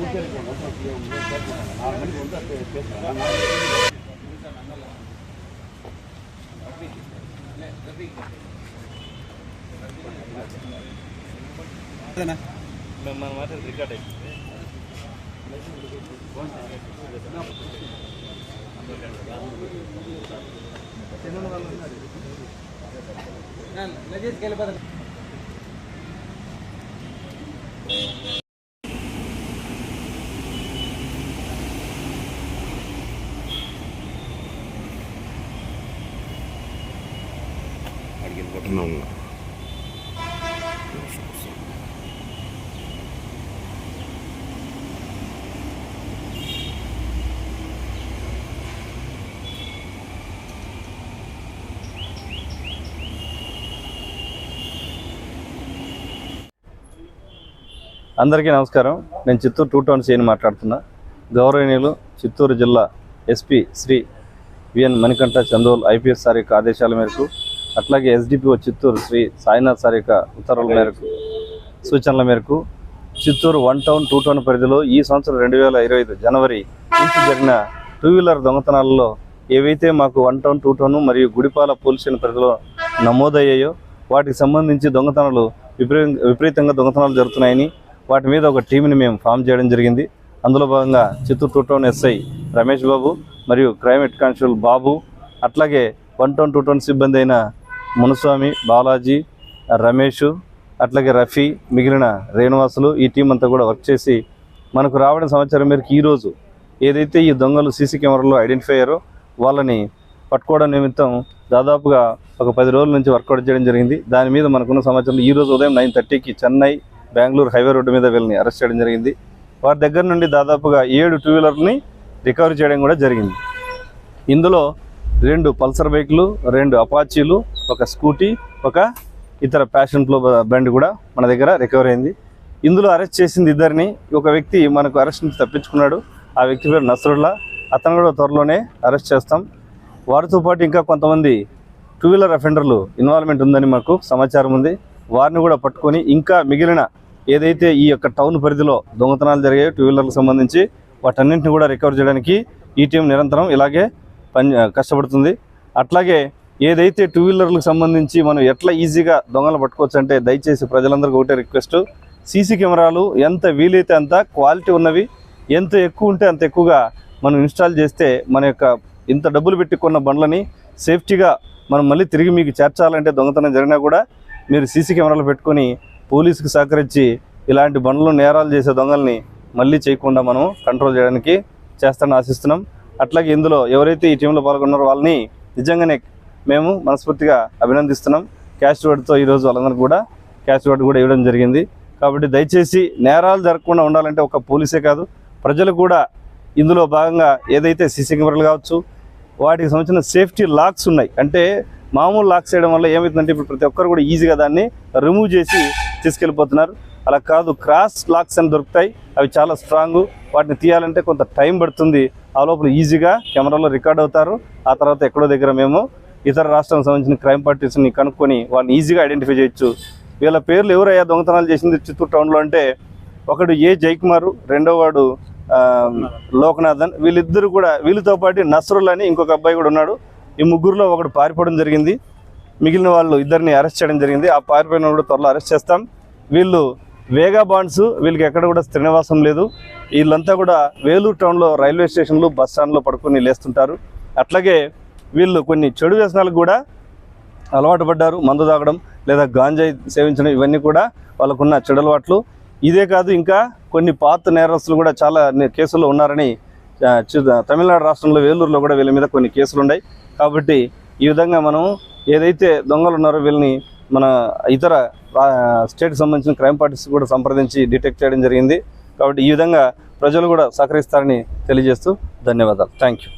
Record అందరికీ నమస్కారం. నేను చిత్తూరు 2 టౌన్ సీని మాట్లాడుతున్నా. గౌరవనీయులు చిత్తూరు జిల్లా SP Shri VN Manikantha Chandol IPS sir యొక్క ఆదేశాల మేరకు, అట్లాగే ఎస్డిపిఓ చిత్తూరు శ్రీ సాయినాథ్ సార్ యొక్క ఉత్తర్వుల మేరకు, సూచనల మేరకు చిత్తూరు 1 టౌన్ 2 టౌన్ పరిధిలో ఈ సంవత్సరం 2025 జనవరి నుంచి జరిగిన 2 వీలర్ దొంగతనాలలో ఏవైతే మాకు 1 టౌన్ 2 టౌన్ మరియు గుడిపాల పోలీస్ స్టేషన్ పరిధిలో నమోదయ్యాయో వాటికి సంబంధించి దొంగతనాలు విపరీతంగా దొంగతనాలు జరుగుతున్నాయని వాటి మీద ఒక టీంని మేము ఫామ్ చేయడం జరిగింది. అందులో భాగంగా చిత్తూరు 2 టౌన్ ఎస్ఐ రమేష్ బాబు మరియు క్రైమ్ హెడ్ కానిస్టేబుల్ బాబు, అట్లాగే 1 టౌన్ 2 టౌన్ సిబ్బంది అయిన మునుస్వామి, బాలాజీ, రమేష్, అట్లాగే రఫీ, మిగిలిన రేణువాసులు ఈ టీం అంతా కూడా వర్క్ చేసి మనకు రావడం సమాచారం మేరకు ఈరోజు ఏదైతే ఈ దొంగలు సీసీ కెమెరాలో ఐడెంటిఫై అయ్యారో వాళ్ళని పట్టుకోవడం నిమిత్తం దాదాపుగా ఒక 10 రోజుల నుంచి వర్కౌట్ చేయడం జరిగింది. దాని మీద మనకున్న సమాచారం ఈరోజు ఉదయం 9:30కి చెన్నై బెంగళూరు హైవే రోడ్డు మీద వీళ్ళని అరెస్ట్ చేయడం జరిగింది. వారి దగ్గర నుండి దాదాపుగా 7 2 వీలర్ని రికవరీ చేయడం కూడా జరిగింది. ఇందులో 2 పల్సర్ బైకులు, 2 అపాచీలు, ఒక స్కూటీ, ఒక ఇతర ప్యాషన్ ప్రో బండి కూడా మన దగ్గర రికవరీ అయింది. ఇందులో అరెస్ట్ చేసింది 2ని. ఒక వ్యక్తి మనకు అరెస్ట్ నుంచి తప్పించుకున్నాడు. ఆ వ్యక్తి పేరు నసరుల్లా. అతను కూడా త్వరలోనే అరెస్ట్ చేస్తాం. వారితో పాటు ఇంకా కొంతమంది 2 వీలర్ అఫెండర్లు ఇన్వాల్వ్మెంట్ ఉందని మాకు సమాచారం ఉంది. వారిని కూడా పట్టుకొని ఇంకా మిగిలిన ఏదైతే ఈ యొక్క టౌన్ పరిధిలో దొంగతనాలు జరిగాయో 2 వీలర్లకు సంబంధించి వాటన్నింటిని కూడా రికవర్ చేయడానికి ఈ టీం నిరంతరం ఇలాగే కష్టపడుతుంది. అట్లాగే ఏదైతే 2 వీలర్లకు సంబంధించి మనం ఎట్లా ఈజీగా దొంగలు పట్టుకోవచ్చు అంటే దయచేసి ప్రజలందరికీ ఒకటే రిక్వెస్ట్, సీసీ కెమెరాలు ఎంత వీలైతే అంత క్వాలిటీ ఉన్నవి, ఎంత ఎక్కువ ఉంటే అంత ఎక్కువగా మనం ఇన్స్టాల్ చేస్తే మన యొక్క ఇంత డబ్బులు పెట్టుకున్న బండ్లని సేఫ్టీగా మనం మళ్ళీ తిరిగి మీకు చేర్చాలంటే దొంగతనం జరిగినా కూడా మీరు సీసీ కెమెరాలు పెట్టుకొని పోలీసుకు సహకరించి ఇలాంటి బండ్లు నేరాలు చేసే దొంగల్ని మళ్ళీ చేయకుండా మనం కంట్రోల్ చేయడానికి చేస్తానని ఆశిస్తున్నాం. అట్లాగే ఇందులో ఎవరైతే ఈ టీంలో పాల్గొన్నారో వాళ్ళని నిజంగానే మేము మనస్ఫూర్తిగా అభినందిస్తున్నాం. క్యాష్ రివార్డ్తో ఈరోజు వాళ్ళందరికీ కూడా క్యాష్ రివార్డ్ కూడా ఇవ్వడం జరిగింది. కాబట్టి దయచేసి నేరాలు జరగకుండా ఉండాలంటే ఒక పోలీసే కాదు, ప్రజలు కూడా ఇందులో భాగంగా ఏదైతే సీసీ కెమెరాలు కావచ్చు, వాటికి సంబంధించిన సేఫ్టీ లాక్స్ ఉన్నాయి. అంటే మామూలు లాక్స్ చేయడం వల్ల ఏమవుతుందంటే ఇప్పుడు ప్రతి ఒక్కరు కూడా ఈజీగా దాన్ని రిమూవ్ చేసి తీసుకెళ్ళిపోతున్నారు. అలా కాదు, క్రాస్ లాక్స్ అని దొరుకుతాయి. అవి చాలా స్ట్రాంగ్. వాటిని తీయాలంటే కొంత టైం పడుతుంది. ఆ లోపల ఈజీగా కెమెరాలో రికార్డ్ అవుతారు. ఆ తర్వాత ఎక్కడో దగ్గర మేము ఇతర రాష్ట్రాలకు సంబంధించిన క్రైమ్ పార్టీస్ని కనుక్కొని వాళ్ళని ఈజీగా ఐడెంటిఫై చేయొచ్చు. వీళ్ళ పేర్లు ఎవరయ్యా దొంగతనాలు చేసింది చిత్తూరు టౌన్లో అంటే ఒకడు ఏ జయకుమారు, రెండో వాడు లోకనాథన్. వీళ్ళిద్దరు కూడా, వీళ్ళతో పాటు నసరుల్ అని ఇంకొక అబ్బాయి కూడా ఉన్నాడు. ఈ ముగ్గురులో ఒకడు పారిపోవడం జరిగింది. మిగిలిన వాళ్ళు 2ని అరెస్ట్ చేయడం జరిగింది. ఆ పారిపోయిన కూడా త్వరలో అరెస్ట్ చేస్తాం. వీళ్ళు వేగా బాండ్స్, వీళ్ళకి ఎక్కడ కూడా స్థిర నివాసం లేదు. వీళ్ళంతా కూడా వేలూరు టౌన్లో రైల్వే స్టేషన్లు, బస్ స్టాండ్లో పడుకొని లేస్తుంటారు. అట్లాగే వీళ్ళు కొన్ని చెడు వ్యసనాలకు కూడా అలవాటు పడ్డారు. మందు తాగడం లేదా గాంజాయి సేవించడం, ఇవన్నీ కూడా వాళ్ళకున్న చెడు అలవాట్లు. ఇదే కాదు, ఇంకా కొన్ని పాత నేరస్తులు కూడా చాలా కేసుల్లో ఉన్నారని తమిళనాడు రాష్ట్రంలో వేలూరులో కూడా వీళ్ళ మీద కొన్ని కేసులు ఉన్నాయి. కాబట్టి ఈ విధంగా మనం ఏదైతే దొంగలు ఉన్నారో వీళ్ళని మన ఇతర స్టేట్కి సంబంధించిన క్రైమ్ పార్టీస్ కూడా సంప్రదించి డిటెక్ట్ చేయడం జరిగింది. కాబట్టి ఈ విధంగా ప్రజలు కూడా సహకరిస్తారని తెలియజేస్తూ ధన్యవాదాలు. Thank you.